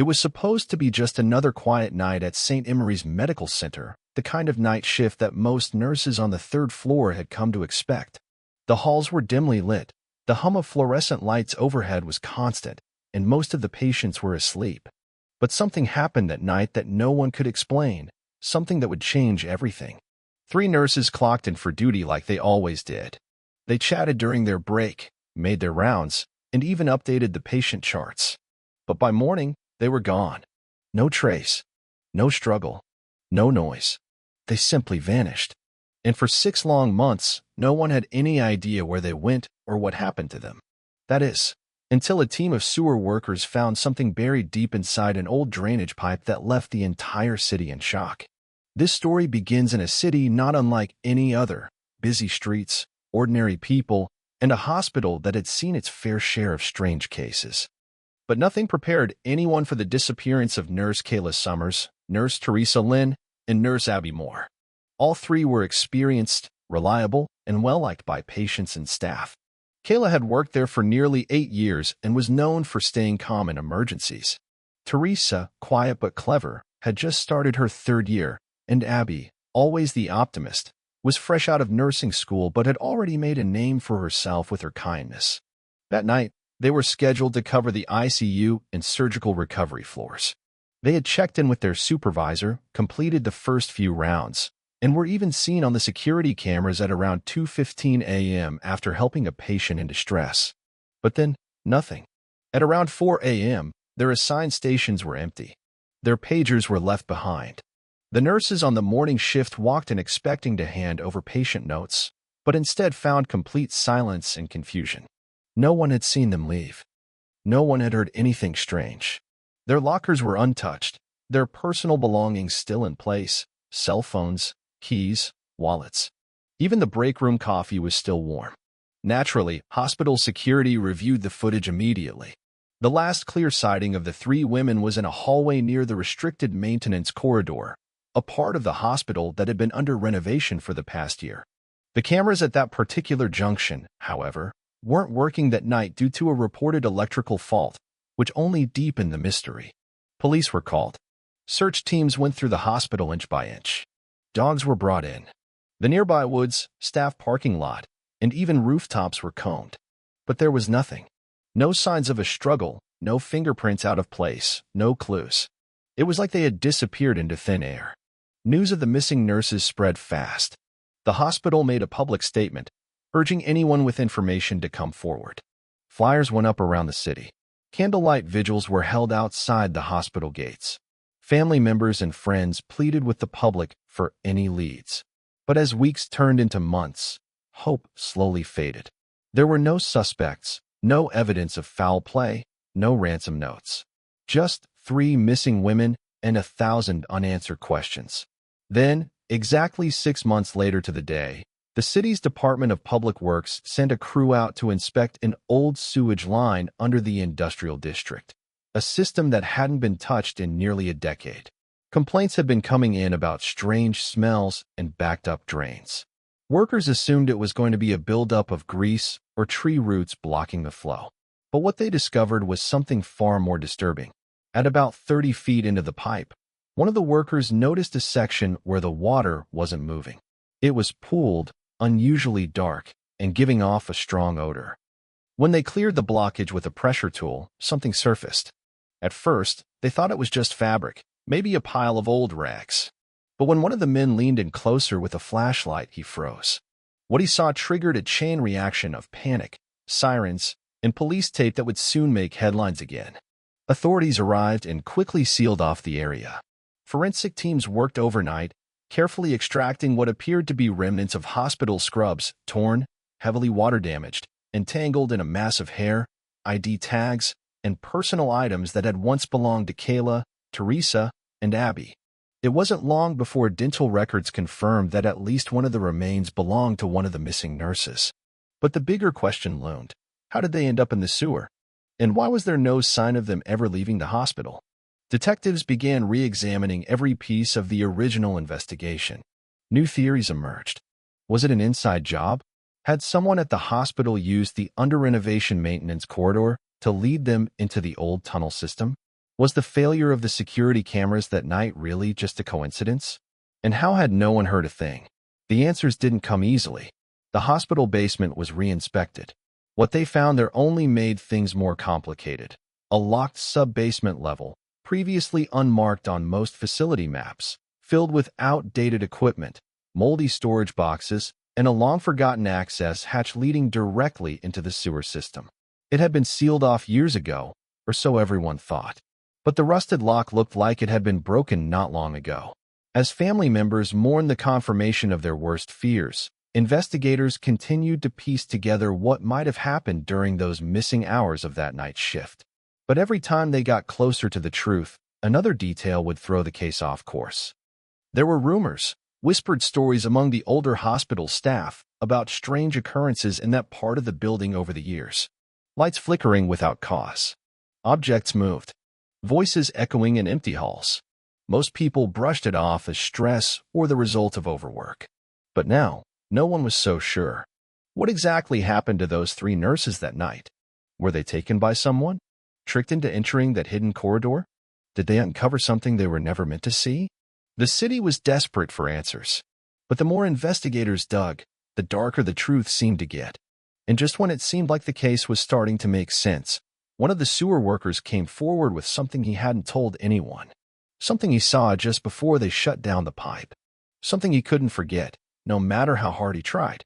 It was supposed to be just another quiet night at St. Emery's Medical Center, the kind of night shift that most nurses on the third floor had come to expect. The halls were dimly lit, the hum of fluorescent lights overhead was constant, and most of the patients were asleep. But something happened that night that no one could explain, something that would change everything. 3 nurses clocked in for duty like they always did. They chatted during their break, made their rounds, and even updated the patient charts. But by morning, they were gone. No trace, no struggle, no noise. They simply vanished. And for 6 long months, no one had any idea where they went or what happened to them. That is, until a team of sewer workers found something buried deep inside an old drainage pipe that left the entire city in shock. This story begins in a city not unlike any other: busy streets, ordinary people, and a hospital that had seen its fair share of strange cases. But nothing prepared anyone for the disappearance of Nurse Kayla Summers, Nurse Teresa Lynn, and Nurse Abby Moore. All 3 were experienced, reliable, and well-liked by patients and staff. Kayla had worked there for nearly 8 years and was known for staying calm in emergencies. Teresa, quiet but clever, had just started her 3rd year, and Abby, always the optimist, was fresh out of nursing school but had already made a name for herself with her kindness. That night, they were scheduled to cover the ICU and surgical recovery floors. They had checked in with their supervisor, completed the first few rounds, and were even seen on the security cameras at around 2:15 a.m. after helping a patient in distress. But then, nothing. At around 4 a.m., their assigned stations were empty. Their pagers were left behind. The nurses on the morning shift walked in expecting to hand over patient notes, but instead found complete silence and confusion. No one had seen them leave. No one had heard anything strange. Their lockers were untouched, their personal belongings still in place: cell phones, keys, wallets. Even the break room coffee was still warm. Naturally, hospital security reviewed the footage immediately. The last clear sighting of the 3 women was in a hallway near the restricted maintenance corridor, a part of the hospital that had been under renovation for the past year. The cameras at that particular junction, however, weren't working that night due to a reported electrical fault, which only deepened the mystery. Police were called. Search teams went through the hospital inch by inch. Dogs were brought in. The nearby woods, staff parking lot, and even rooftops were combed. But there was nothing. No signs of a struggle, no fingerprints out of place, no clues. It was like they had disappeared into thin air. News of the missing nurses spread fast. The hospital made a public statement, urging anyone with information to come forward. Flyers went up around the city. Candlelight vigils were held outside the hospital gates. Family members and friends pleaded with the public for any leads. But as weeks turned into months, hope slowly faded. There were no suspects, no evidence of foul play, no ransom notes. Just 3 missing women and 1,000 unanswered questions. Then, exactly 6 months later to the day, the city's Department of Public Works sent a crew out to inspect an old sewage line under the industrial district, a system that hadn't been touched in nearly a decade. Complaints had been coming in about strange smells and backed-up drains. Workers assumed it was going to be a buildup of grease or tree roots blocking the flow. But what they discovered was something far more disturbing. At about 30 feet into the pipe, one of the workers noticed a section where the water wasn't moving. It was pooled, unusually dark, and giving off a strong odor. When they cleared the blockage with a pressure tool, something surfaced. At first, they thought it was just fabric, maybe a pile of old rags. But when one of the men leaned in closer with a flashlight, he froze. What he saw triggered a chain reaction of panic, sirens, and police tape that would soon make headlines again. Authorities arrived and quickly sealed off the area. Forensic teams worked overnight, carefully extracting what appeared to be remnants of hospital scrubs, torn, heavily water-damaged, entangled in a mass of hair, ID tags, and personal items that had once belonged to Kayla, Teresa, and Abby. It wasn't long before dental records confirmed that at least one of the remains belonged to one of the missing nurses. But the bigger question loomed: how did they end up in the sewer? And why was there no sign of them ever leaving the hospital? Detectives began re-examining every piece of the original investigation. New theories emerged. Was it an inside job? Had someone at the hospital used the under-renovation maintenance corridor to lead them into the old tunnel system? Was the failure of the security cameras that night really just a coincidence? And how had no one heard a thing? The answers didn't come easily. The hospital basement was re-inspected. What they found there only made things more complicated. A locked sub-basement level, previously unmarked on most facility maps, filled with outdated equipment, moldy storage boxes, and a long-forgotten access hatch leading directly into the sewer system. It had been sealed off years ago, or so everyone thought. But the rusted lock looked like it had been broken not long ago. As family members mourned the confirmation of their worst fears, investigators continued to piece together what might have happened during those missing hours of that night shift. But every time they got closer to the truth, another detail would throw the case off course. There were rumors, whispered stories among the older hospital staff about strange occurrences in that part of the building over the years. Lights flickering without cause. Objects moved. Voices echoing in empty halls. Most people brushed it off as stress or the result of overwork. But now, no one was so sure. What exactly happened to those 3 nurses that night? Were they taken by someone? Tricked into entering that hidden corridor? Did they uncover something they were never meant to see? The city was desperate for answers. But the more investigators dug, the darker the truth seemed to get. And just when it seemed like the case was starting to make sense, one of the sewer workers came forward with something he hadn't told anyone. Something he saw just before they shut down the pipe. Something he couldn't forget, no matter how hard he tried.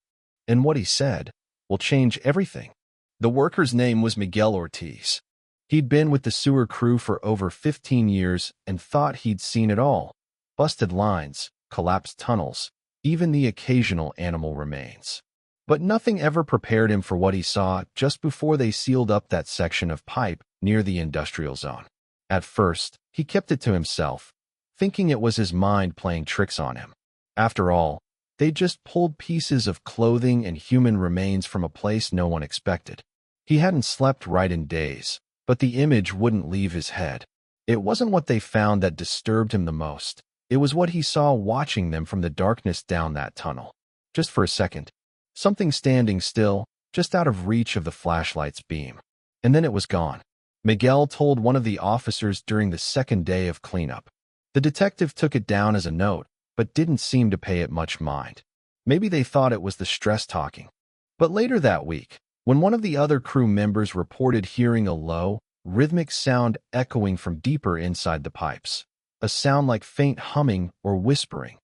And what he said will change everything. The worker's name was Miguel Ortiz. He'd been with the sewer crew for over 15 years and thought he'd seen it all. Busted lines, collapsed tunnels, even the occasional animal remains. But nothing ever prepared him for what he saw just before they sealed up that section of pipe near the industrial zone. At first, he kept it to himself, thinking it was his mind playing tricks on him. After all, they just pulled pieces of clothing and human remains from a place no one expected. He hadn't slept right in days, but the image wouldn't leave his head. It wasn't what they found that disturbed him the most. It was what he saw watching them from the darkness down that tunnel. Just for a second, something standing still, just out of reach of the flashlight's beam. And then it was gone. Miguel told one of the officers during the second day of cleanup. The detective took it down as a note, but didn't seem to pay it much mind. Maybe they thought it was the stress talking. But later that week, when one of the other crew members reported hearing a low, rhythmic sound echoing from deeper inside the pipes, a sound like faint humming or whispering,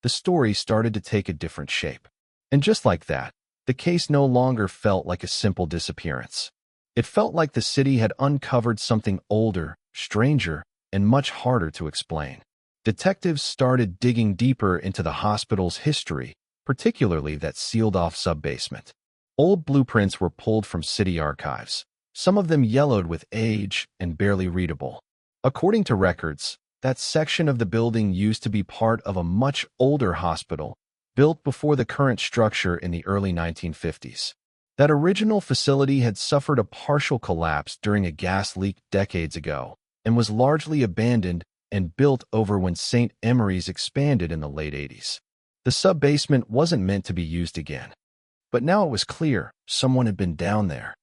the story started to take a different shape. And just like that, the case no longer felt like a simple disappearance. It felt like the city had uncovered something older, stranger, and much harder to explain. Detectives started digging deeper into the hospital's history, particularly that sealed-off sub-basement. Old blueprints were pulled from city archives, some of them yellowed with age and barely readable. According to records, that section of the building used to be part of a much older hospital, built before the current structure in the early 1950s. That original facility had suffered a partial collapse during a gas leak decades ago and was largely abandoned and built over when St. Emery's expanded in the late 80s. The sub-basement wasn't meant to be used again. But now it was clear someone had been down there.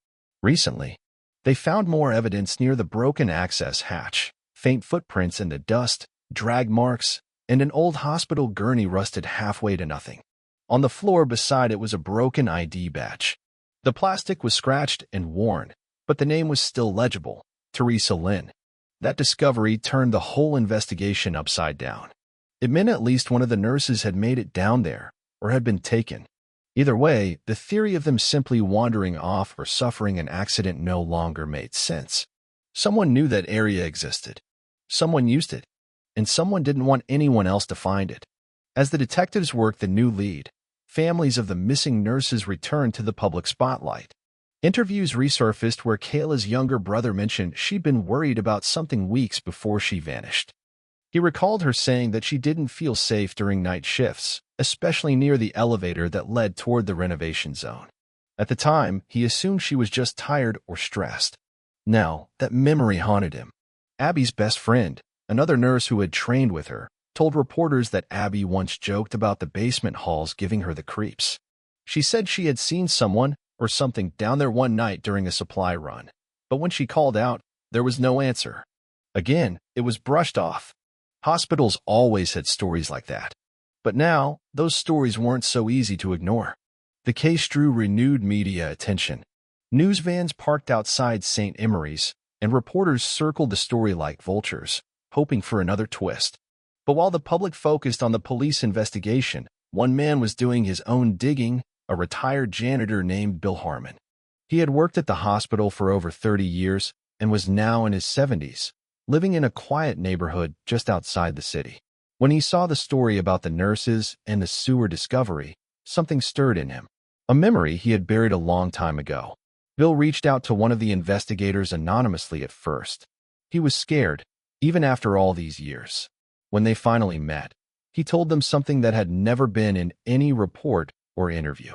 Recently, they found more evidence near the broken access hatch, faint footprints in the dust, drag marks, and an old hospital gurney rusted halfway to nothing. On the floor beside it was a broken ID badge. The plastic was scratched and worn, but the name was still legible, Teresa Lynn. That discovery turned the whole investigation upside down. It meant at least one of the nurses had made it down there, or had been taken. Either way, the theory of them simply wandering off or suffering an accident no longer made sense. Someone knew that area existed. Someone used it. And someone didn't want anyone else to find it. As the detectives worked the new lead, families of the missing nurses returned to the public spotlight. Interviews resurfaced where Kayla's younger brother mentioned she'd been worried about something weeks before she vanished. He recalled her saying that she didn't feel safe during night shifts, especially near the elevator that led toward the renovation zone. At the time, he assumed she was just tired or stressed. Now, that memory haunted him. Abby's best friend, another nurse who had trained with her, told reporters that Abby once joked about the basement halls giving her the creeps. She said she had seen someone or something down there one night during a supply run, but when she called out, there was no answer. Again, it was brushed off. Hospitals always had stories like that. But now, those stories weren't so easy to ignore. The case drew renewed media attention. News vans parked outside St. Emery's, and reporters circled the story like vultures, hoping for another twist. But while the public focused on the police investigation, one man was doing his own digging, a retired janitor named Bill Harmon. He had worked at the hospital for over 30 years and was now in his 70s, living in a quiet neighborhood just outside the city. When he saw the story about the nurses and the sewer discovery, something stirred in him, a memory he had buried a long time ago. Bill reached out to one of the investigators anonymously at first. He was scared, even after all these years. When they finally met, he told them something that had never been in any report or interview.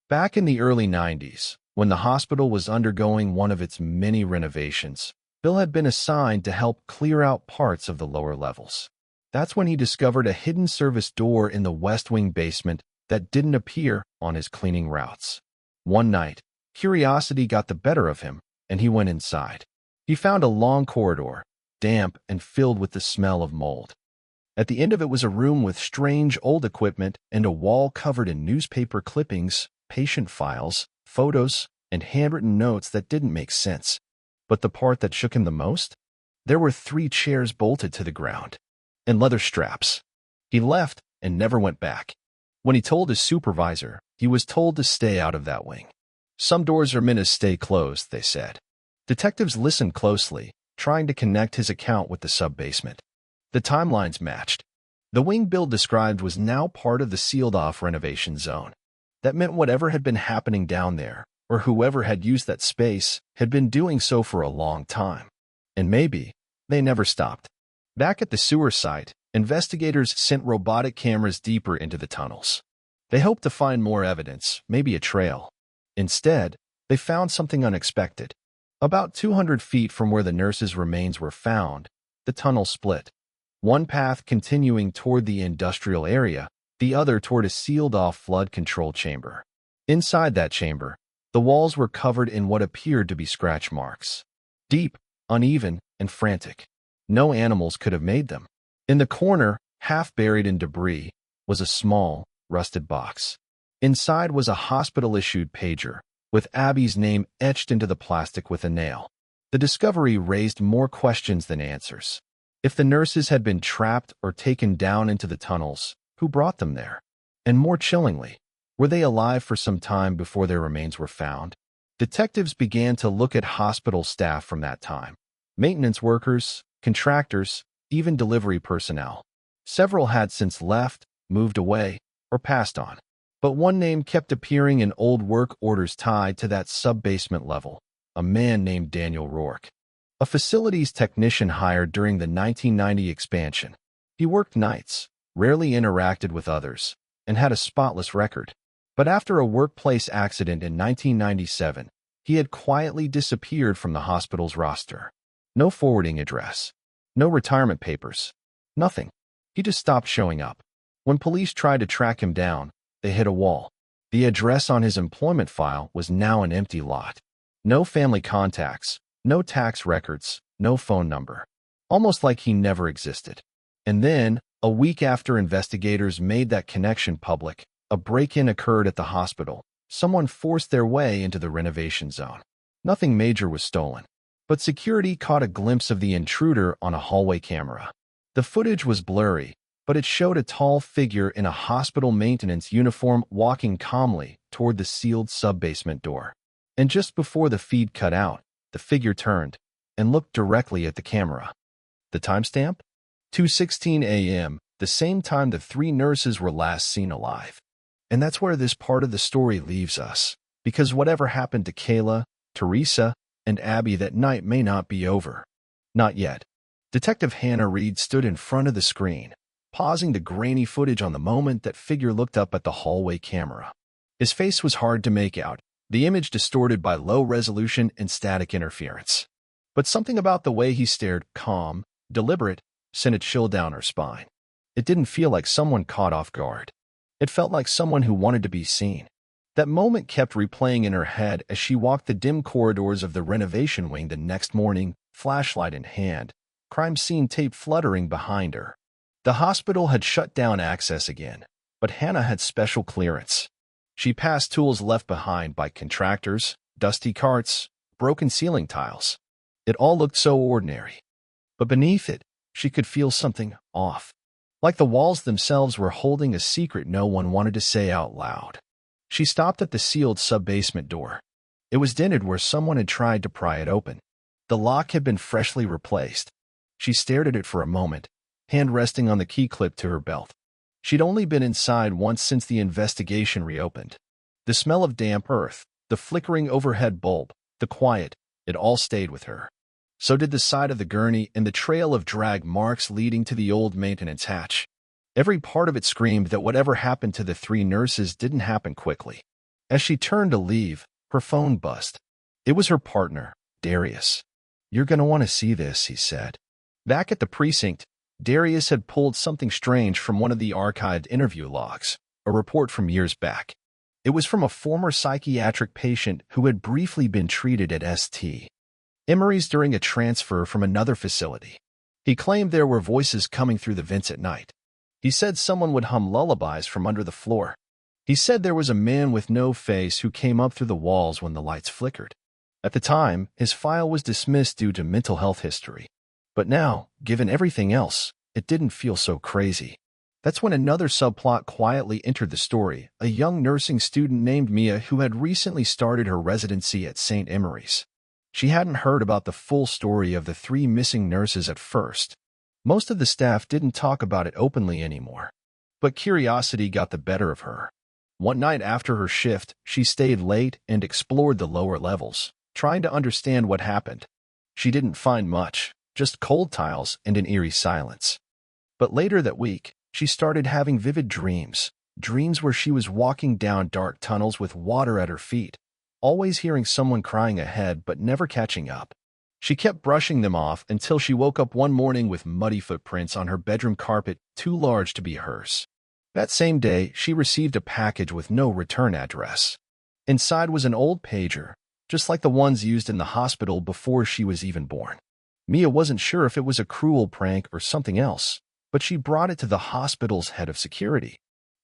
Back in the early 90s, when the hospital was undergoing one of its many renovations, Bill had been assigned to help clear out parts of the lower levels. That's when he discovered a hidden service door in the West Wing basement that didn't appear on his cleaning routes. One night, curiosity got the better of him, and he went inside. He found a long corridor, damp and filled with the smell of mold. At the end of it was a room with strange old equipment and a wall covered in newspaper clippings, patient files, photos, and handwritten notes that didn't make sense. But the part that shook him the most? There were 3 chairs bolted to the ground, and leather straps. He left and never went back. When he told his supervisor, he was told to stay out of that wing. Some doors are meant to stay closed, they said. Detectives listened closely, trying to connect his account with the sub-basement. The timelines matched. The wing Bill described was now part of the sealed-off renovation zone. That meant whatever had been happening down there, or whoever had used that space, had been doing so for a long time. And maybe they never stopped. Back at the sewer site, investigators sent robotic cameras deeper into the tunnels. They hoped to find more evidence, maybe a trail. Instead, they found something unexpected. About 200 feet from where the nurses' remains were found, the tunnel split. One path continuing toward the industrial area, the other toward a sealed-off flood control chamber. Inside that chamber, the walls were covered in what appeared to be scratch marks. Deep, uneven, and frantic. No animals could have made them. In the corner, half buried in debris, was a small, rusted box. Inside was a hospital-issued pager, with Abby's name etched into the plastic with a nail. The discovery raised more questions than answers. If the nurses had been trapped or taken down into the tunnels, who brought them there? And more chillingly, were they alive for some time before their remains were found? Detectives began to look at hospital staff from that time. Maintenance workers, contractors, even delivery personnel. Several had since left, moved away, or passed on. But one name kept appearing in old work orders tied to that sub-basement level, a man named Daniel Rourke, a facilities technician hired during the 1990 expansion. He worked nights, rarely interacted with others, and had a spotless record. But after a workplace accident in 1997, he had quietly disappeared from the hospital's roster. No forwarding address, no retirement papers, nothing. He just stopped showing up. When police tried to track him down, they hit a wall. The address on his employment file was now an empty lot. No family contacts, no tax records, no phone number. Almost like he never existed. And then, a week after investigators made that connection public, a break-in occurred at the hospital. Someone forced their way into the renovation zone. Nothing major was stolen, but security caught a glimpse of the intruder on a hallway camera. The footage was blurry, but it showed a tall figure in a hospital maintenance uniform walking calmly toward the sealed sub-basement door. And just before the feed cut out, the figure turned and looked directly at the camera. The timestamp? 2:16 a.m., the same time the 3 nurses were last seen alive. And that's where this part of the story leaves us, because whatever happened to Kayla, Teresa, and Abby that night may not be over. Not yet. Detective Hannah Reed stood in front of the screen, pausing the grainy footage on the moment that figure looked up at the hallway camera. His face was hard to make out, the image distorted by low resolution and static interference. But something about the way he stared, calm, deliberate, sent a chill down her spine. It didn't feel like someone caught off guard. It felt like someone who wanted to be seen. That moment kept replaying in her head as she walked the dim corridors of the renovation wing the next morning, flashlight in hand, crime scene tape fluttering behind her. The hospital had shut down access again, but Hannah had special clearance. She passed tools left behind by contractors, dusty carts, broken ceiling tiles. It all looked so ordinary. But beneath it, she could feel something off. Like the walls themselves were holding a secret no one wanted to say out loud. She stopped at the sealed sub-basement door. It was dented where someone had tried to pry it open. The lock had been freshly replaced. She stared at it for a moment, hand resting on the key clip to her belt. She'd only been inside once since the investigation reopened. The smell of damp earth, the flickering overhead bulb, the quiet, it all stayed with her. So did the side of the gurney and the trail of drag marks leading to the old maintenance hatch. Every part of it screamed that whatever happened to the three nurses didn't happen quickly. As she turned to leave, her phone buzzed. It was her partner, Darius. "You're going to want to see this," he said. Back at the precinct, Darius had pulled something strange from one of the archived interview logs, a report from years back. It was from a former psychiatric patient who had briefly been treated at St. Emery's during a transfer from another facility. He claimed there were voices coming through the vents at night. He said someone would hum lullabies from under the floor. He said there was a man with no face who came up through the walls when the lights flickered. At the time, his file was dismissed due to mental health history. But now, given everything else, it didn't feel so crazy. That's when another subplot quietly entered the story, a young nursing student named Mia who had recently started her residency at St. Emery's. She hadn't heard about the full story of the three missing nurses at first. Most of the staff didn't talk about it openly anymore. But curiosity got the better of her. One night after her shift, she stayed late and explored the lower levels, trying to understand what happened. She didn't find much, just cold tiles and an eerie silence. But later that week, she started having vivid dreams where she was walking down dark tunnels with water at her feet, always hearing someone crying ahead but never catching up. She kept brushing them off until she woke up one morning with muddy footprints on her bedroom carpet too large to be hers. That same day, she received a package with no return address. Inside was an old pager, just like the ones used in the hospital before she was even born. Mia wasn't sure if it was a cruel prank or something else, but she brought it to the hospital's head of security.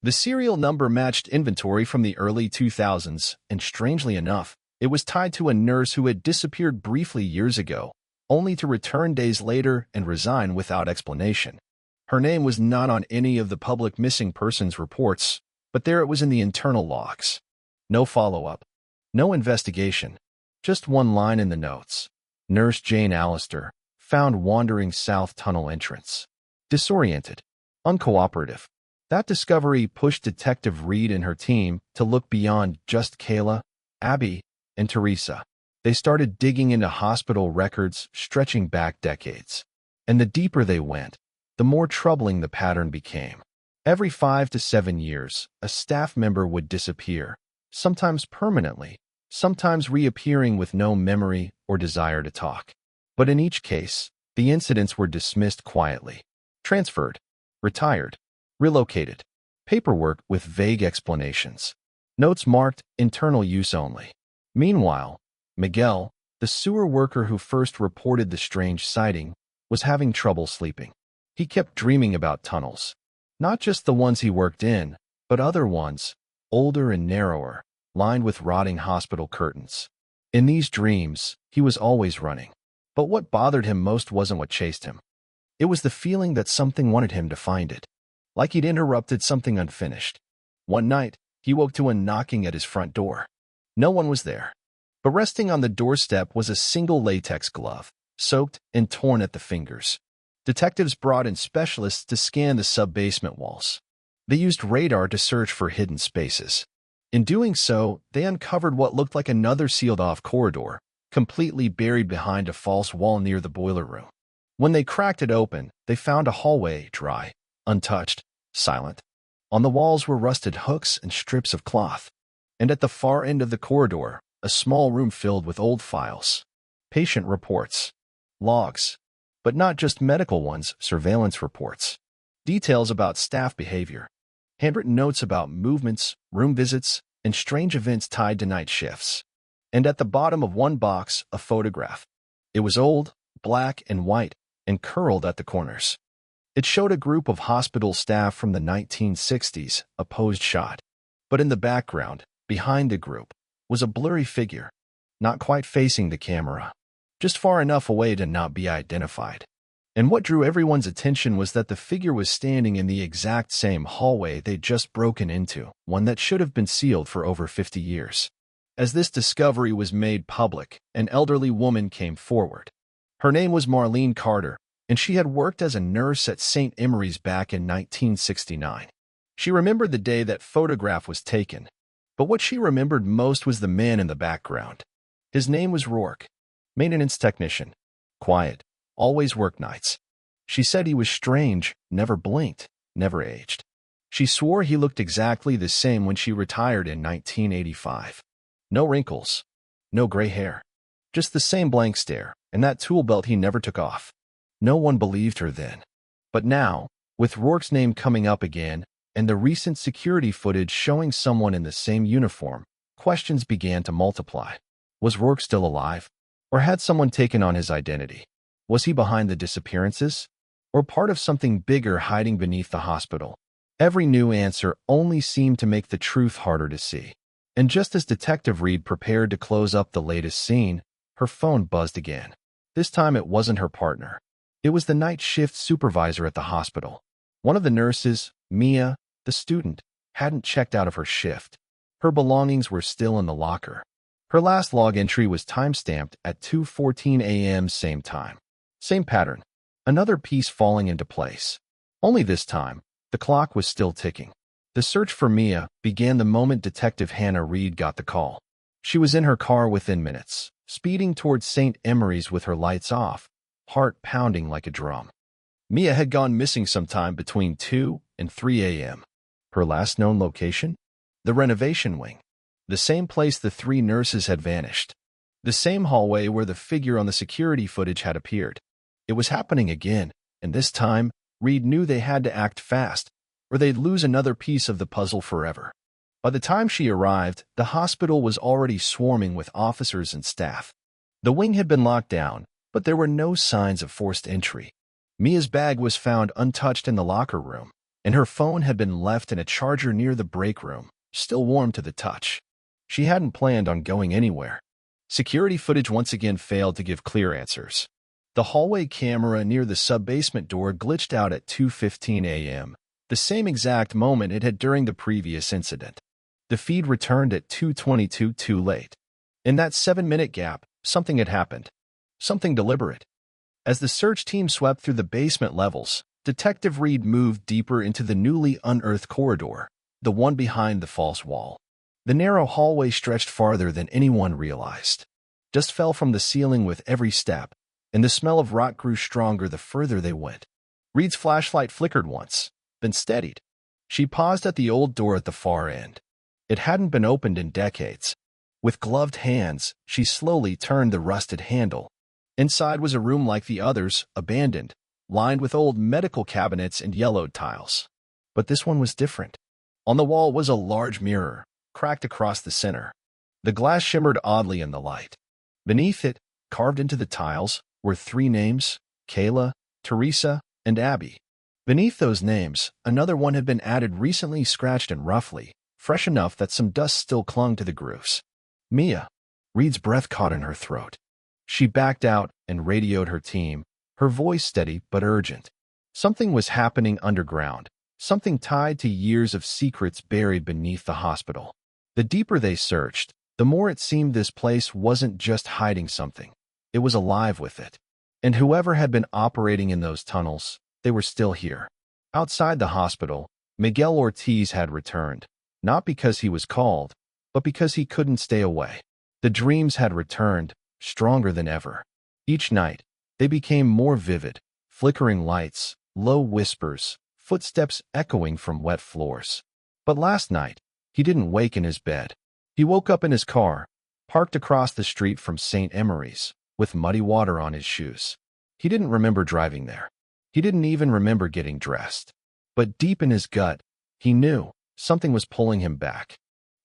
The serial number matched inventory from the early 2000s, and strangely enough, it was tied to a nurse who had disappeared briefly years ago, only to return days later and resign without explanation. Her name was not on any of the public missing persons reports, but there it was in the internal logs. No follow-up, no investigation, just one line in the notes. Nurse Jane Allister, found wandering south tunnel entrance. Disoriented, uncooperative. That discovery pushed Detective Reed and her team to look beyond just Kayla, Abby, and Teresa. They started digging into hospital records stretching back decades. And the deeper they went, the more troubling the pattern became. Every 5 to 7 years, a staff member would disappear, sometimes permanently, sometimes reappearing with no memory or desire to talk. But in each case, the incidents were dismissed quietly. Transferred, retired, relocated. Paperwork with vague explanations. Notes marked internal use only. Meanwhile, Miguel, the sewer worker who first reported the strange sighting, was having trouble sleeping. He kept dreaming about tunnels. Not just the ones he worked in, but other ones, older and narrower, lined with rotting hospital curtains. In these dreams, he was always running. But what bothered him most wasn't what chased him. It was the feeling that something wanted him to find it. Like he'd interrupted something unfinished. One night, he woke to a knocking at his front door. No one was there. But resting on the doorstep was a single latex glove, soaked and torn at the fingers. Detectives brought in specialists to scan the sub-basement walls. They used radar to search for hidden spaces. In doing so, they uncovered what looked like another sealed-off corridor, completely buried behind a false wall near the boiler room. When they cracked it open, they found a hallway, dry, untouched, silent. On the walls were rusted hooks and strips of cloth. And at the far end of the corridor, a small room filled with old files. Patient reports. Logs. But not just medical ones, surveillance reports. Details about staff behavior. Handwritten notes about movements, room visits, and strange events tied to night shifts. And at the bottom of one box, a photograph. It was old, black and white, and curled at the corners. It showed a group of hospital staff from the 1960s, a posed shot. But in the background, behind the group, was a blurry figure, not quite facing the camera, just far enough away to not be identified. And what drew everyone's attention was that the figure was standing in the exact same hallway they'd just broken into, one that should have been sealed for over 50 years. As this discovery was made public, an elderly woman came forward. Her name was Marlene Carter, and she had worked as a nurse at St. Emery's back in 1969. She remembered the day that photograph was taken, but what she remembered most was the man in the background. His name was Rourke, maintenance technician, quiet, always worked nights. She said he was strange, never blinked, never aged. She swore he looked exactly the same when she retired in 1985. No wrinkles, no gray hair, just the same blank stare, and that tool belt he never took off. No one believed her then. But now, with Rourke's name coming up again, and the recent security footage showing someone in the same uniform, questions began to multiply. Was Rourke still alive? Or had someone taken on his identity? Was he behind the disappearances? Or part of something bigger hiding beneath the hospital? Every new answer only seemed to make the truth harder to see. And just as Detective Reed prepared to close up the latest scene, her phone buzzed again. This time it wasn't her partner. It was the night shift supervisor at the hospital. One of the nurses, Mia, the student, hadn't checked out of her shift. Her belongings were still in the locker. Her last log entry was time-stamped at 2:14 a.m. same time. Same pattern. Another piece falling into place. Only this time, the clock was still ticking. The search for Mia began the moment Detective Hannah Reed got the call. She was in her car within minutes, speeding towards St. Emery's with her lights off, heart pounding like a drum. Mia had gone missing sometime between 2 and 3 a.m. Her last known location? The renovation wing. The same place the three nurses had vanished. The same hallway where the figure on the security footage had appeared. It was happening again, and this time, Reed knew they had to act fast, or they'd lose another piece of the puzzle forever. By the time she arrived, the hospital was already swarming with officers and staff. The wing had been locked down, but there were no signs of forced entry. Mia's bag was found untouched in the locker room, and her phone had been left in a charger near the break room, still warm to the touch. She hadn't planned on going anywhere. Security footage once again failed to give clear answers. The hallway camera near the sub-basement door glitched out at 2:15 a.m., the same exact moment it had during the previous incident. The feed returned at 2:22 too late. In that 7-minute gap, something had happened. Something deliberate. As the search team swept through the basement levels, Detective Reed moved deeper into the newly unearthed corridor, the one behind the false wall. The narrow hallway stretched farther than anyone realized. Dust fell from the ceiling with every step, and the smell of rot grew stronger the further they went. Reed's flashlight flickered once, then steadied. She paused at the old door at the far end. It hadn't been opened in decades. With gloved hands, she slowly turned the rusted handle. Inside was a room like the others, abandoned, lined with old medical cabinets and yellowed tiles. But this one was different. On the wall was a large mirror, cracked across the center. The glass shimmered oddly in the light. Beneath it, carved into the tiles, were 3 names: Kayla, Teresa, and Abby. Beneath those names, another one had been added recently, scratched and roughly, fresh enough that some dust still clung to the grooves. Mia. Reed's breath caught in her throat. She backed out and radioed her team, her voice steady but urgent. Something was happening underground, something tied to years of secrets buried beneath the hospital. The deeper they searched, the more it seemed this place wasn't just hiding something. It was alive with it. And whoever had been operating in those tunnels, they were still here. Outside the hospital, Miguel Ortiz had returned, not because he was called, but because he couldn't stay away. The dreams had returned, stronger than ever. Each night, they became more vivid, flickering lights, low whispers, footsteps echoing from wet floors. But last night, he didn't wake in his bed. He woke up in his car, parked across the street from St. Emery's, with muddy water on his shoes. He didn't remember driving there. He didn't even remember getting dressed. But deep in his gut, he knew something was pulling him back.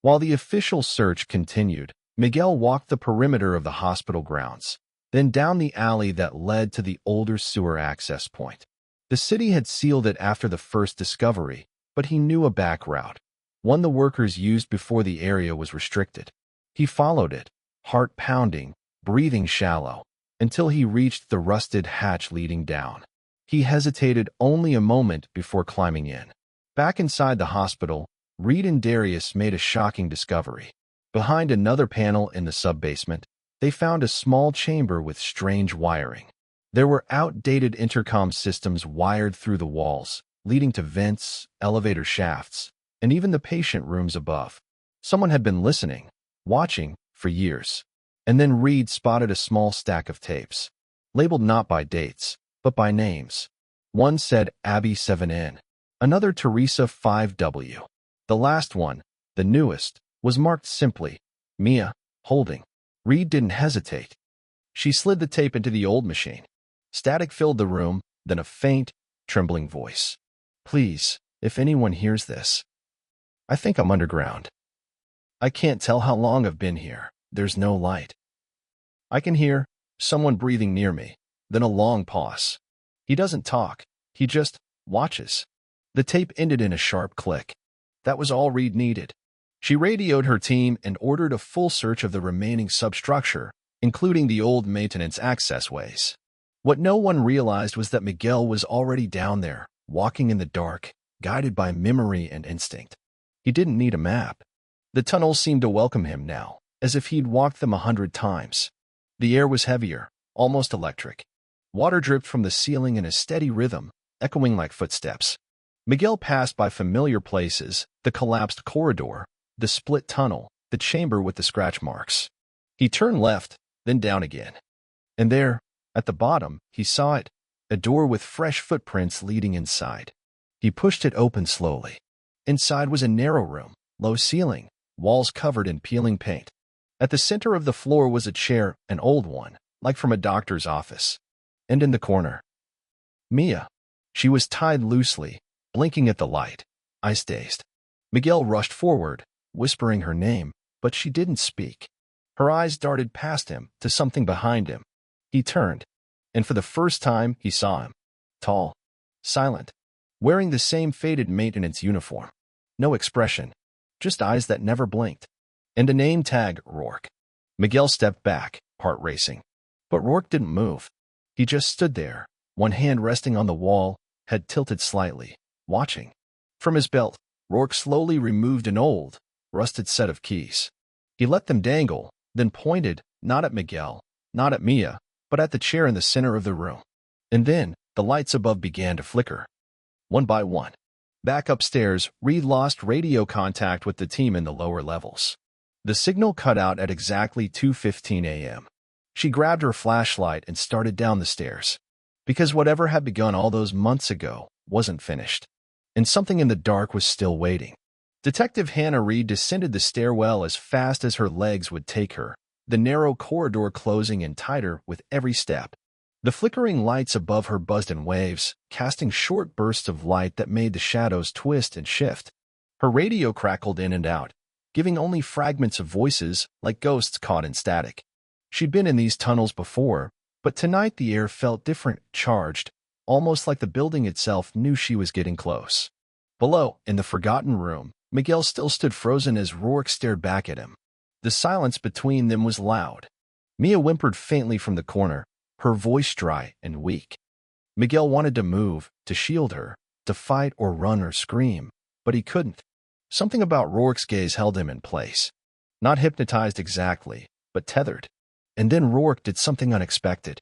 While the official search continued, Miguel walked the perimeter of the hospital grounds. then down the alley that led to the older sewer access point. The city had sealed it after the first discovery, but he knew a back route, one the workers used before the area was restricted. He followed it, heart pounding, breathing shallow, until he reached the rusted hatch leading down. He hesitated only a moment before climbing in. Back inside the hospital, Reed and Darius made a shocking discovery. Behind another panel in the sub-basement, they found a small chamber with strange wiring. There were outdated intercom systems wired through the walls, leading to vents, elevator shafts, and even the patient rooms above. Someone had been listening, watching, for years. And then Reed spotted a small stack of tapes, labeled not by dates, but by names. One said Abby 7N, another Teresa 5W. The last one, the newest, was marked simply, Mia, holding. Reed didn't hesitate. She slid the tape into the old machine. Static filled the room, then a faint, trembling voice. Please, if anyone hears this. I think I'm underground. I can't tell how long I've been here. There's no light. I can hear someone breathing near me, then a long pause. He doesn't talk. He just watches. The tape ended in a sharp click. That was all Reed needed. She radioed her team and ordered a full search of the remaining substructure, including the old maintenance accessways. What no one realized was that Miguel was already down there, walking in the dark, guided by memory and instinct. He didn't need a map. The tunnels seemed to welcome him now, as if he'd walked them 100 times. The air was heavier, almost electric. Water dripped from the ceiling in a steady rhythm, echoing like footsteps. Miguel passed by familiar places, the collapsed corridor, the split tunnel, the chamber with the scratch marks. He turned left, then down again. And there, at the bottom, he saw it, a door with fresh footprints leading inside. He pushed it open slowly. Inside was a narrow room, low ceiling, walls covered in peeling paint. At the center of the floor was a chair, an old one, like from a doctor's office. And in the corner, Mia. She was tied loosely, blinking at the light, eyes dazed. Miguel rushed forward, whispering her name, but she didn't speak. Her eyes darted past him to something behind him. He turned, and for the first time he saw him. Tall, silent, wearing the same faded maintenance uniform. No expression, just eyes that never blinked. And a name tag, Rourke. Miguel stepped back, heart racing. But Rourke didn't move. He just stood there, one hand resting on the wall, head tilted slightly, watching. From his belt, Rourke slowly removed an old, rusted set of keys. He let them dangle, then pointed, not at Miguel, not at Mia, but at the chair in the center of the room. And then, the lights above began to flicker. One by one. Back upstairs, Reed lost radio contact with the team in the lower levels. The signal cut out at exactly 2:15 a.m. She grabbed her flashlight and started down the stairs. Because whatever had begun all those months ago wasn't finished. And something in the dark was still waiting. Detective Hannah Reed descended the stairwell as fast as her legs would take her, the narrow corridor closing in tighter with every step. The flickering lights above her buzzed in waves, casting short bursts of light that made the shadows twist and shift. Her radio crackled in and out, giving only fragments of voices like ghosts caught in static. She'd been in these tunnels before, but tonight the air felt different, charged, almost like the building itself knew she was getting close. Below, in the forgotten room, Miguel still stood frozen as Rourke stared back at him. The silence between them was loud. Mia whimpered faintly from the corner, her voice dry and weak. Miguel wanted to move, to shield her, to fight or run or scream, but he couldn't. Something about Rourke's gaze held him in place. Not hypnotized exactly, but tethered. And then Rourke did something unexpected.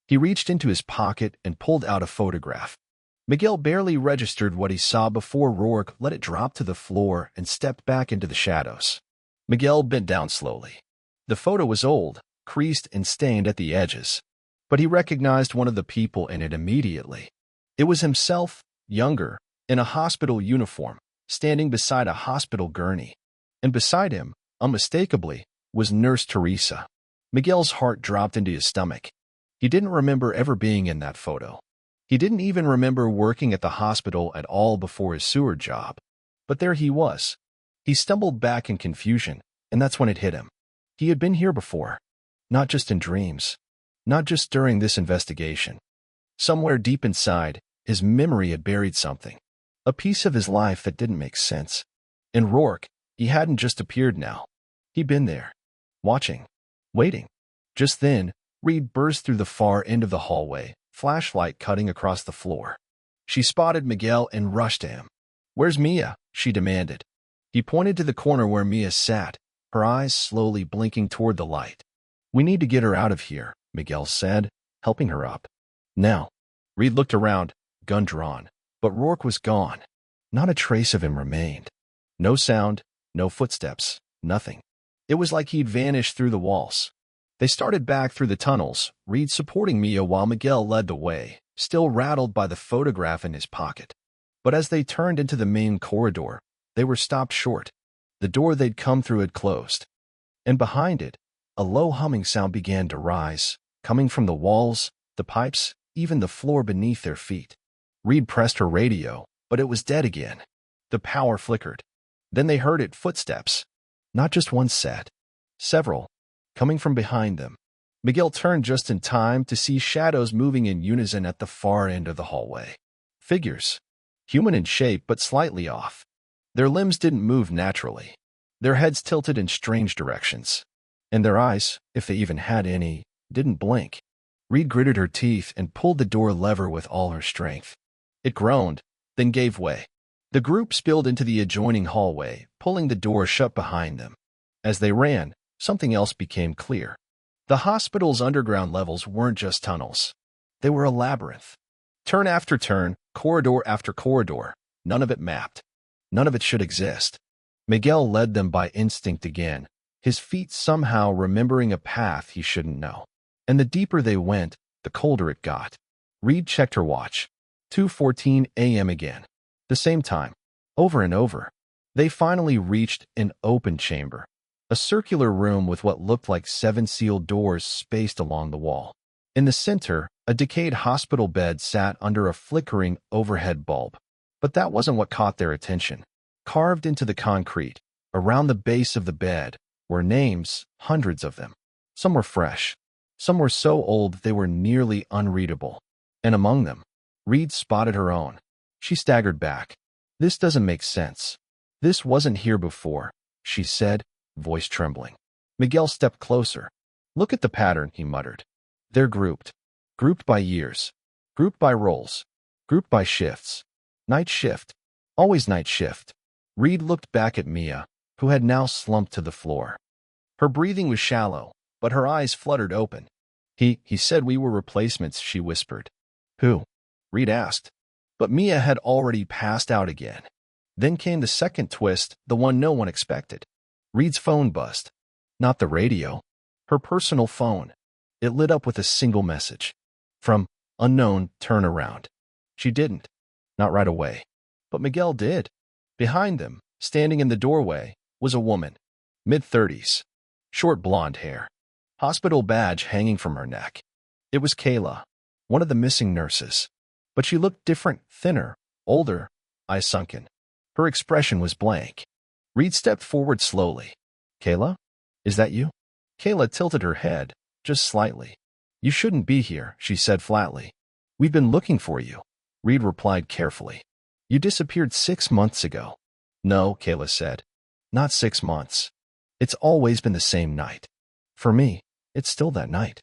He reached into his pocket and pulled out a photograph. Miguel barely registered what he saw before Rourke let it drop to the floor and stepped back into the shadows. Miguel bent down slowly. The photo was old, creased and stained at the edges, but he recognized one of the people in it immediately. It was himself, younger, in a hospital uniform, standing beside a hospital gurney. And beside him, unmistakably, was Nurse Teresa. Miguel's heart dropped into his stomach. He didn't remember ever being in that photo. He didn't even remember working at the hospital at all before his sewer job. But there he was. He stumbled back in confusion, and that's when it hit him. He had been here before. Not just in dreams. Not just during this investigation. Somewhere deep inside, his memory had buried something. A piece of his life that didn't make sense. And Rourke, he hadn't just appeared now. He'd been there. Watching. Waiting. Just then, Reed burst through the far end of the hallway, flashlight cutting across the floor. She spotted Miguel and rushed to him. "Where's Mia?" she demanded. He pointed to the corner where Mia sat, her eyes slowly blinking toward the light. "We need to get her out of here," Miguel said, helping her up. "Now." Reed looked around, gun drawn, but Rourke was gone. Not a trace of him remained. No sound, no footsteps, nothing. It was like he'd vanished through the walls. They started back through the tunnels, Reed supporting Mia while Miguel led the way, still rattled by the photograph in his pocket. But as they turned into the main corridor, they were stopped short. The door they'd come through had closed. And behind it, a low humming sound began to rise, coming from the walls, the pipes, even the floor beneath their feet. Reed pressed her radio, but it was dead again. The power flickered. Then they heard it, footsteps. Not just one set. Several. Coming from behind them. Miguel turned just in time to see shadows moving in unison at the far end of the hallway. Figures. Human in shape, but slightly off. Their limbs didn't move naturally. Their heads tilted in strange directions. And their eyes, if they even had any, didn't blink. Reed gritted her teeth and pulled the door lever with all her strength. It groaned, then gave way. The group spilled into the adjoining hallway, pulling the door shut behind them. As they ran, something else became clear. The hospital's underground levels weren't just tunnels. They were a labyrinth. Turn after turn, corridor after corridor, none of it mapped. None of it should exist. Miguel led them by instinct again, his feet somehow remembering a path he shouldn't know. And the deeper they went, the colder it got. Reed checked her watch. 2:14 a.m. again. The same time. Over and over. They finally reached an open chamber. A circular room with what looked like 7 sealed doors spaced along the wall. In the center, a decayed hospital bed sat under a flickering overhead bulb. But that wasn't what caught their attention. Carved into the concrete, around the base of the bed, were names, hundreds of them. Some were fresh. Some were so old they were nearly unreadable. And among them, Reed spotted her own. She staggered back. "This doesn't make sense. This wasn't here before," she said, voice trembling. Miguel stepped closer. "Look at the pattern," he muttered. "They're grouped. Grouped by years. Grouped by roles. Grouped by shifts. Night shift. Always night shift." Reed looked back at Mia, who had now slumped to the floor. Her breathing was shallow, but her eyes fluttered open. He said we were replacements," she whispered. "Who?" Reed asked. But Mia had already passed out again. Then came the second twist, the one no one expected. Reed's phone buzzed. Not the radio. Her personal phone. It lit up with a single message. From unknown, turn around. She didn't. Not right away. But Miguel did. Behind them, standing in the doorway, was a woman. Mid-30s. Short blonde hair. Hospital badge hanging from her neck. It was Kayla, one of the missing nurses. But she looked different, thinner, older, eyes sunken. Her expression was blank. Reed stepped forward slowly. "Kayla? Is that you?" Kayla tilted her head, just slightly. "You shouldn't be here," she said flatly. "We've been looking for you," Reed replied carefully. "You disappeared 6 months ago." "No," Kayla said. "Not 6 months. It's always been the same night. For me, it's still that night."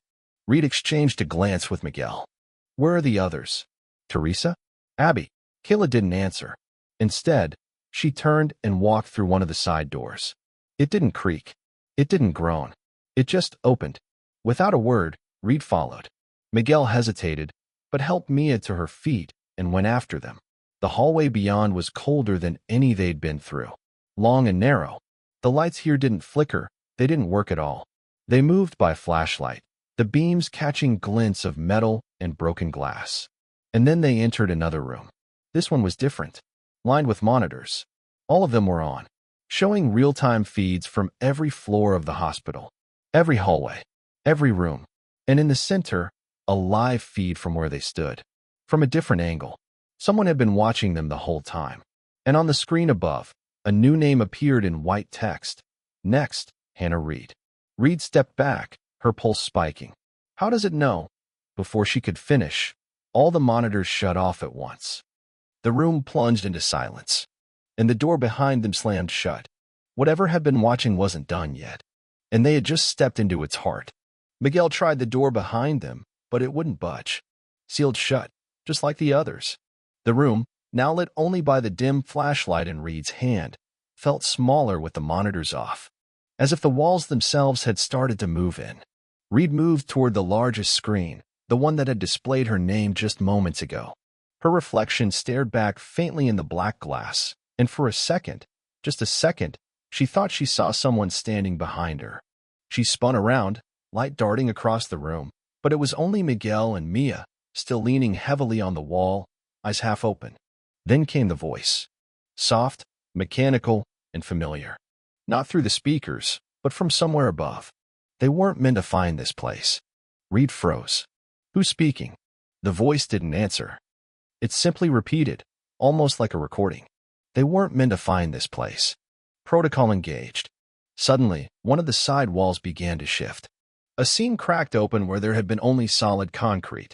Reed exchanged a glance with Miguel. "Where are the others? Teresa? Abby?" Kayla didn't answer. Instead, she turned and walked through one of the side doors. It didn't creak. It didn't groan. It just opened. Without a word, Reed followed. Miguel hesitated, but helped Mia to her feet and went after them. The hallway beyond was colder than any they'd been through. Long and narrow. The lights here didn't flicker. They didn't work at all. They moved by flashlight, the beams catching glints of metal and broken glass. And then they entered another room. This one was different, lined with monitors. All of them were on, showing real-time feeds from every floor of the hospital, every hallway, every room, and in the center, a live feed from where they stood. From a different angle, someone had been watching them the whole time. And on the screen above, a new name appeared in white text. Next, Hannah Reed. Reed stepped back, her pulse spiking. How does it know? Before she could finish, all the monitors shut off at once. The room plunged into silence, and the door behind them slammed shut. Whatever had been watching wasn't done yet, and they had just stepped into its heart. Miguel tried the door behind them, but it wouldn't budge. Sealed shut, just like the others. The room, now lit only by the dim flashlight in Reed's hand, felt smaller with the monitors off, as if the walls themselves had started to move in. Reed moved toward the largest screen, the one that had displayed her name just moments ago. Her reflection stared back faintly in the black glass, and for a second, just a second, she thought she saw someone standing behind her. She spun around, light darting across the room, but it was only Miguel and Mia, still leaning heavily on the wall, eyes half open. Then came the voice. Soft, mechanical, and familiar. Not through the speakers, but from somewhere above. They weren't meant to find this place. Reed froze. Who's speaking? The voice didn't answer. It simply repeated, almost like a recording. They weren't meant to find this place. Protocol engaged. Suddenly, one of the side walls began to shift. A seam cracked open where there had been only solid concrete.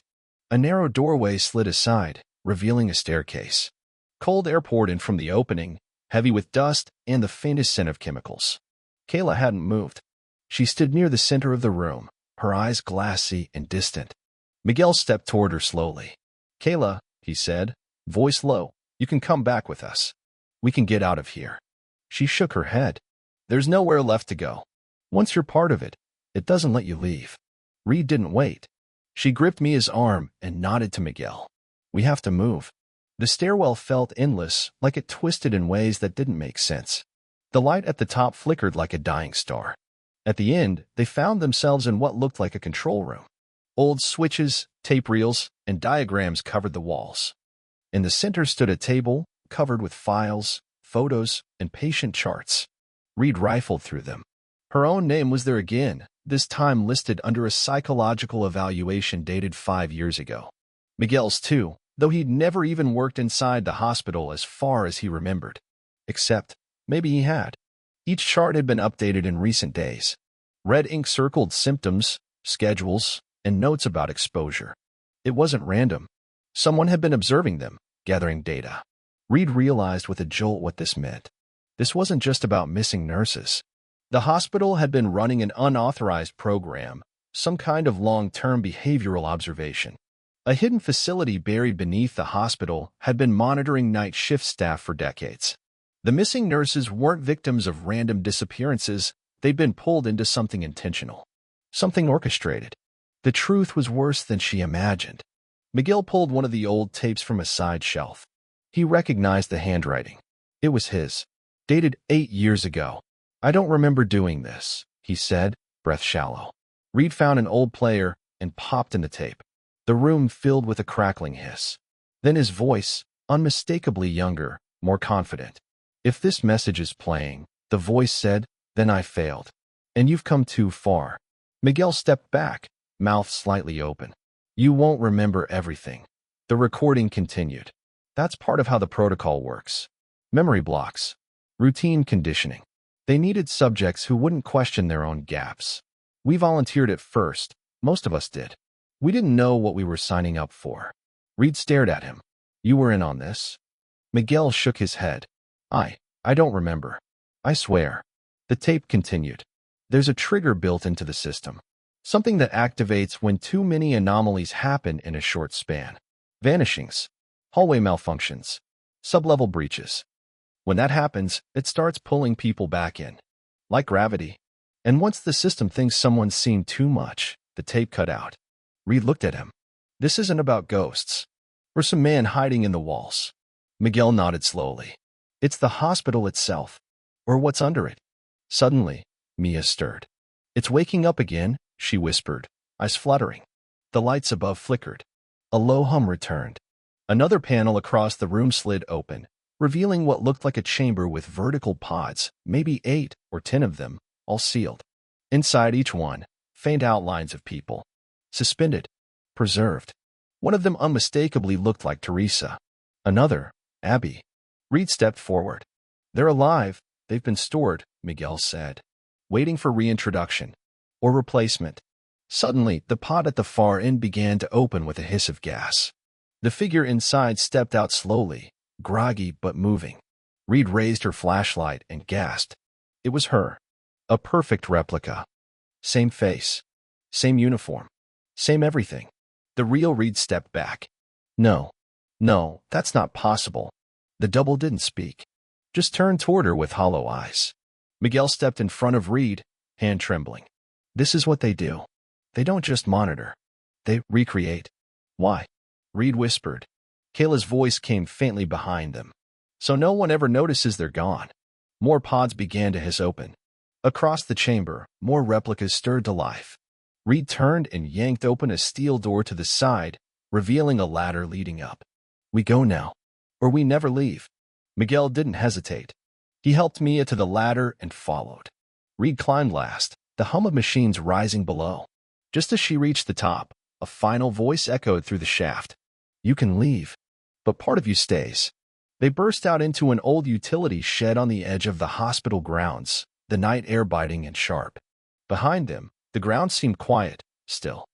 A narrow doorway slid aside, revealing a staircase. Cold air poured in from the opening, heavy with dust and the faintest scent of chemicals. Kayla hadn't moved. She stood near the center of the room, her eyes glassy and distant. Miguel stepped toward her slowly. Kayla, he said, voice low, you can come back with us. We can get out of here. She shook her head. There's nowhere left to go. Once you're part of it, it doesn't let you leave. Reed didn't wait. She gripped Mia's arm and nodded to Miguel. We have to move. The stairwell felt endless, like it twisted in ways that didn't make sense. The light at the top flickered like a dying star. At the end, they found themselves in what looked like a control room. Old switches, tape reels, and diagrams covered the walls. In the center stood a table, covered with files, photos, and patient charts. Reed rifled through them. Her own name was there again, this time listed under a psychological evaluation dated 5 years ago. Miguel's too, though he'd never even worked inside the hospital as far as he remembered. Except, maybe he had. Each chart had been updated in recent days. Red ink circled symptoms, schedules, and notes about exposure. It wasn't random. Someone had been observing them, gathering data. Reed realized with a jolt what this meant. This wasn't just about missing nurses. The hospital had been running an unauthorized program, some kind of long-term behavioral observation. A hidden facility buried beneath the hospital had been monitoring night shift staff for decades. The missing nurses weren't victims of random disappearances, they'd been pulled into something intentional. Something orchestrated. The truth was worse than she imagined. Miguel pulled one of the old tapes from a side shelf. He recognized the handwriting. It was his. Dated 8 years ago. I don't remember doing this, he said, breath shallow. Reed found an old player and popped in the tape. The room filled with a crackling hiss. Then his voice, unmistakably younger, more confident. If this message is playing, the voice said, then I failed. And you've come too far. Miguel stepped back, mouth slightly open. You won't remember everything. The recording continued. That's part of how the protocol works. Memory blocks. Routine conditioning. They needed subjects who wouldn't question their own gaps. We volunteered at first. Most of us did. We didn't know what we were signing up for. Reed stared at him. You were in on this? Miguel shook his head. I don't remember. I swear. The tape continued. There's a trigger built into the system. Something that activates when too many anomalies happen in a short span. Vanishings. Hallway malfunctions. Sublevel breaches. When that happens, it starts pulling people back in. Like gravity. And once the system thinks someone's seen too much, the tape cut out. Reed looked at him. This isn't about ghosts. Or some man hiding in the walls. Miguel nodded slowly. It's the hospital itself. Or what's under it. Suddenly, Mia stirred. It's waking up again, she whispered, eyes fluttering. The lights above flickered. A low hum returned. Another panel across the room slid open, revealing what looked like a chamber with vertical pods, maybe 8 or 10 of them, all sealed. Inside each one, faint outlines of people. Suspended. Preserved. One of them unmistakably looked like Teresa. Another, Abby. Reed stepped forward. They're alive. They've been stored, Miguel said. Waiting for reintroduction. Or replacement. Suddenly, the pod at the far end began to open with a hiss of gas. The figure inside stepped out slowly, groggy but moving. Reed raised her flashlight and gasped. It was her. A perfect replica. Same face. Same uniform. Same everything. The real Reed stepped back. No. No, that's not possible. The double didn't speak. Just turned toward her with hollow eyes. Miguel stepped in front of Reed, hand trembling. This is what they do. They don't just monitor. They recreate. Why? Reed whispered. Kayla's voice came faintly behind them. So no one ever notices they're gone. More pods began to hiss open. Across the chamber, more replicas stirred to life. Reed turned and yanked open a steel door to the side, revealing a ladder leading up. We go now, or we never leave. Miguel didn't hesitate. He helped Mia to the ladder and followed. Reed climbed last, the hum of machines rising below. Just as she reached the top, a final voice echoed through the shaft. You can leave, but part of you stays. They burst out into an old utility shed on the edge of the hospital grounds, the night air biting and sharp. Behind them, the ground seemed quiet, still,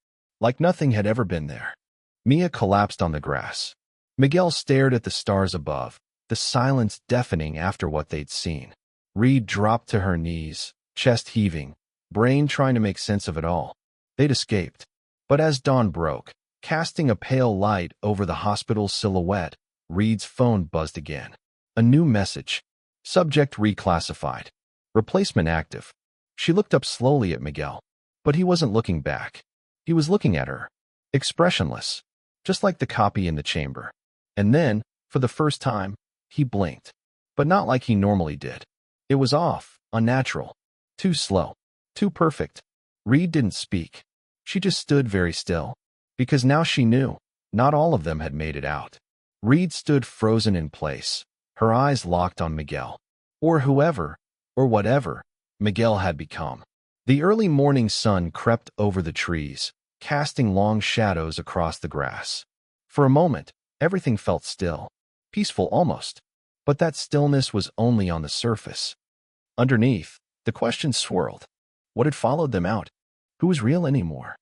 like nothing had ever been there. Mia collapsed on the grass. Miguel stared at the stars above, the silence deafening after what they'd seen. Reed dropped to her knees, chest heaving, brain trying to make sense of it all. They'd escaped. But as dawn broke, casting a pale light over the hospital's silhouette, Reed's phone buzzed again. A new message. Subject reclassified. Replacement active. She looked up slowly at Miguel. But he wasn't looking back. He was looking at her. Expressionless. Just like the copy in the chamber. And then, for the first time, he blinked. But not like he normally did. It was off, unnatural. Too slow. Too perfect. Reed didn't speak. She just stood very still. Because now she knew, not all of them had made it out. Reed stood frozen in place, her eyes locked on Miguel. Or whoever, or whatever, Miguel had become. The early morning sun crept over the trees, casting long shadows across the grass. For a moment, everything felt still, peaceful almost. But that stillness was only on the surface. Underneath, the questions swirled. What had followed them out? Who was real anymore?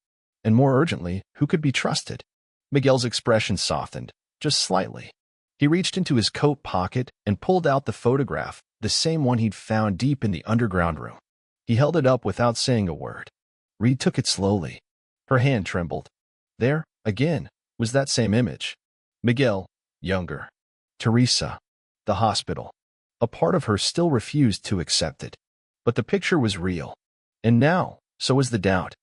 And more urgently, who could be trusted? Miguel's expression softened, just slightly. He reached into his coat pocket and pulled out the photograph, the same one he'd found deep in the underground room. He held it up without saying a word. Reed took it slowly. Her hand trembled. There, again, was that same image. Miguel, younger. Teresa. The hospital. A part of her still refused to accept it. But the picture was real. And now, so was the doubt.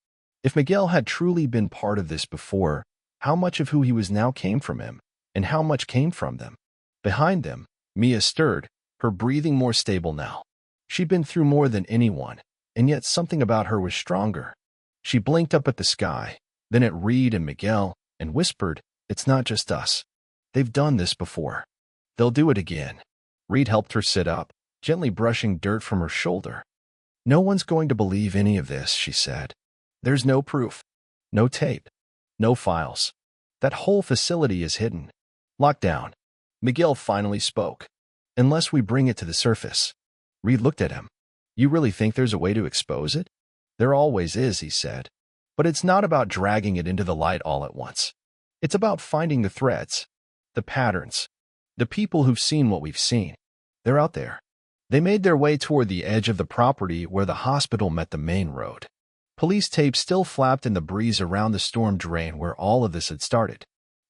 If Miguel had truly been part of this before, how much of who he was now came from him, and how much came from them? Behind them, Mia stirred, her breathing more stable now. She'd been through more than anyone, and yet something about her was stronger. She blinked up at the sky, then at Reed and Miguel, and whispered, It's not just us. They've done this before. They'll do it again. Reed helped her sit up, gently brushing dirt from her shoulder. No one's going to believe any of this, she said. There's no proof. No tape. No files. That whole facility is hidden. Locked down. Miguel finally spoke. Unless we bring it to the surface. Reed looked at him. You really think there's a way to expose it? There always is, he said. But it's not about dragging it into the light all at once. It's about finding the threads. The patterns. The people who've seen what we've seen. They're out there. They made their way toward the edge of the property where the hospital met the main road. Police tape still flapped in the breeze around the storm drain where all of this had started.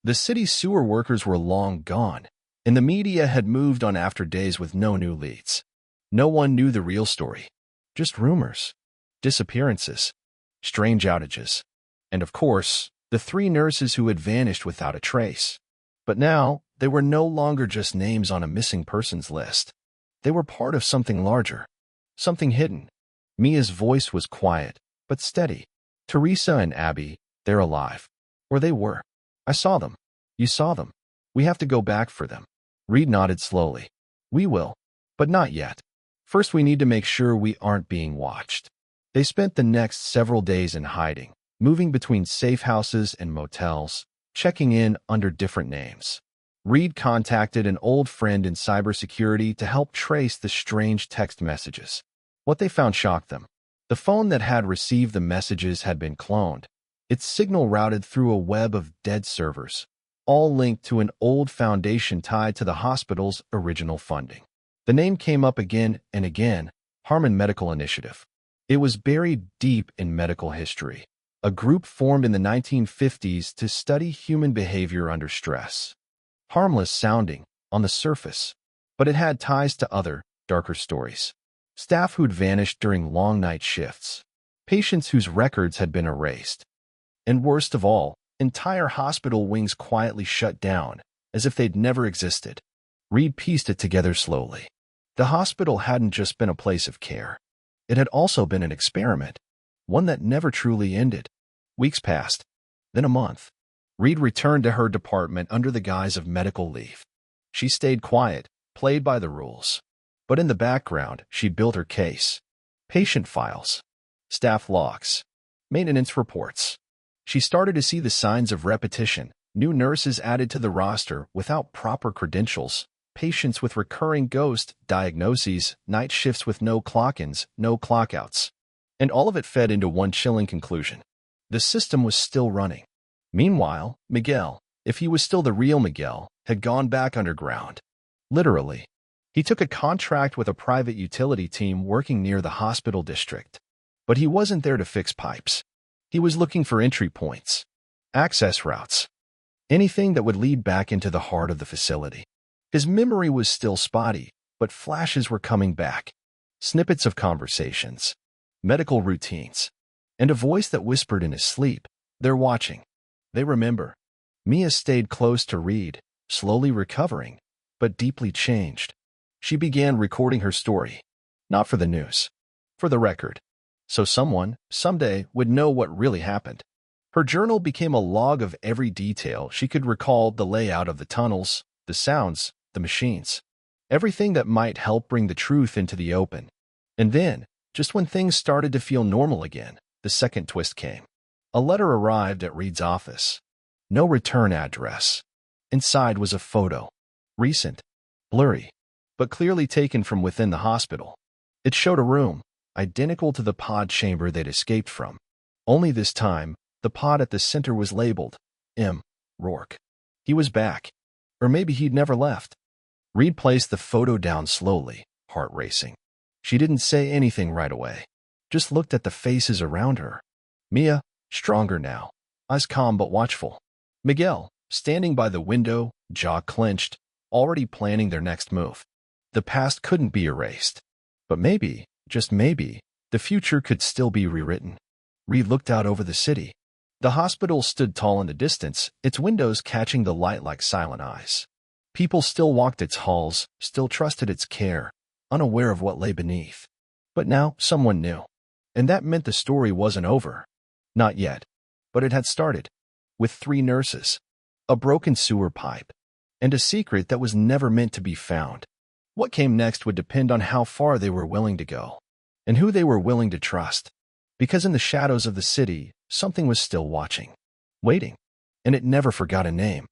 The city's sewer workers were long gone, and the media had moved on after days with no new leads. No one knew the real story. Just rumors. Disappearances. Strange outages. And of course, the 3 nurses who had vanished without a trace. But now, they were no longer just names on a missing persons list. They were part of something larger. Something hidden. Mia's voice was quiet, but steady. Teresa and Abby, they're alive. Or they were. I saw them. You saw them. We have to go back for them. Reed nodded slowly. We will. But not yet. First we need to make sure we aren't being watched. They spent the next several days in hiding, moving between safe houses and motels, checking in under different names. Reed contacted an old friend in cybersecurity to help trace the strange text messages. What they found shocked them. The phone that had received the messages had been cloned, its signal routed through a web of dead servers, all linked to an old foundation tied to the hospital's original funding. The name came up again and again, Harmon Medical Initiative. It was buried deep in medical history, a group formed in the 1950s to study human behavior under stress. Harmless sounding on the surface, but it had ties to other, darker stories. Staff who'd vanished during long night shifts, patients whose records had been erased, and worst of all, entire hospital wings quietly shut down, as if they'd never existed. Reed pieced it together slowly. The hospital hadn't just been a place of care. It had also been an experiment, one that never truly ended. Weeks passed, then a month. Reed returned to her department under the guise of medical leave. She stayed quiet, played by the rules. But in the background, she built her case. Patient files, staff logs, maintenance reports. She started to see the signs of repetition, new nurses added to the roster without proper credentials, patients with recurring ghost diagnoses, night shifts with no clock-ins, no clock-outs. And all of it fed into one chilling conclusion. The system was still running. Meanwhile, Miguel, if he was still the real Miguel, had gone back underground. Literally. He took a contract with a private utility team working near the hospital district. But he wasn't there to fix pipes. He was looking for entry points, access routes, anything that would lead back into the heart of the facility. His memory was still spotty, but flashes were coming back. Snippets of conversations, medical routines, and a voice that whispered in his sleep, "They're watching. They remember." Mia stayed close to Reed, slowly recovering, but deeply changed. She began recording her story, not for the news, for the record, so someone, someday, would know what really happened. Her journal became a log of every detail she could recall: the layout of the tunnels, the sounds, the machines, everything that might help bring the truth into the open. And then, just when things started to feel normal again, the second twist came. A letter arrived at Reed's office. No return address. Inside was a photo. Recent, blurry, but clearly taken from within the hospital. It showed a room, identical to the pod chamber they'd escaped from. Only this time, the pod at the center was labeled M. Rourke. He was back. Or maybe he'd never left. Reed placed the photo down slowly, heart racing. She didn't say anything right away, just looked at the faces around her. Mia, stronger now, eyes calm but watchful. Miguel, standing by the window, jaw clenched, already planning their next move. The past couldn't be erased. But maybe, just maybe, the future could still be rewritten. Reed looked out over the city. The hospital stood tall in the distance, its windows catching the light like silent eyes. People still walked its halls, still trusted its care, unaware of what lay beneath. But now someone knew. And that meant the story wasn't over. Not yet. But it had started. With 3 nurses, a broken sewer pipe, and a secret that was never meant to be found. What came next would depend on how far they were willing to go, and who they were willing to trust. Because in the shadows of the city, something was still watching, waiting, and it never forgot a name.